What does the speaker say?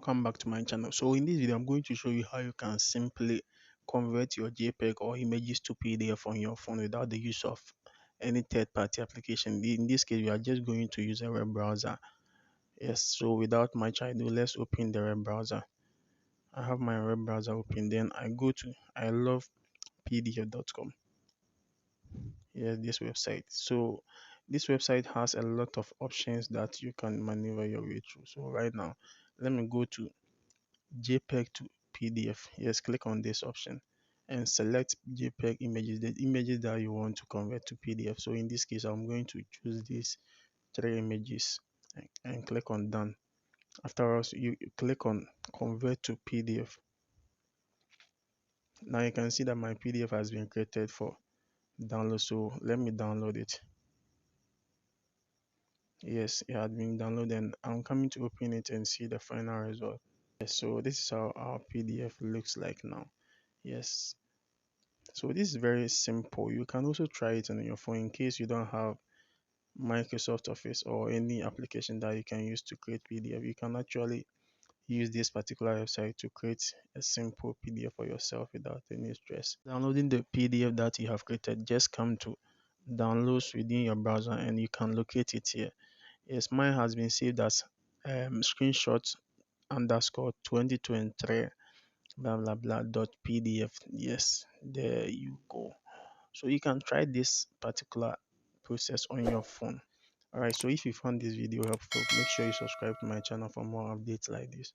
welcome back to my channel. So in this video I'm going to show you how you can simply convert your JPEG or images to PDF on your phone without the use of any third-party application. In this case we are just going to use a web browser. Yes, so without much ado, let's open the web browser. I have my web browser open, then I go to I love pdf.com. Yes, this website. So this website has a lot of options that you can maneuver your way through. So right now let me go to JPEG to PDF. Yes, click on this option and select JPEG images, the images that you want to convert to PDF. So in this case, I'm going to choose these three images and click on done. Afterwards, you click on convert to PDF. Now you can see that my PDF has been created for download. So let me download it. Yes, it had been downloaded and I'm coming to open it and see the final result. Yes, so this is how our PDF looks like now. Yes, so this is very simple. You can also try it on your phone in case you don't have Microsoft Office or any application that you can use to create PDF. You can actually use this particular website to create a simple PDF for yourself without any stress. Downloading the PDF that you have created, just come to downloads within your browser and you can locate it here. Yes, mine has been saved as screenshot underscore 2023 blah blah blah dot pdf. Yes, there you go. So you can try this particular process on your phone. All right, so if you found this video helpful, make sure you subscribe to my channel for more updates like this.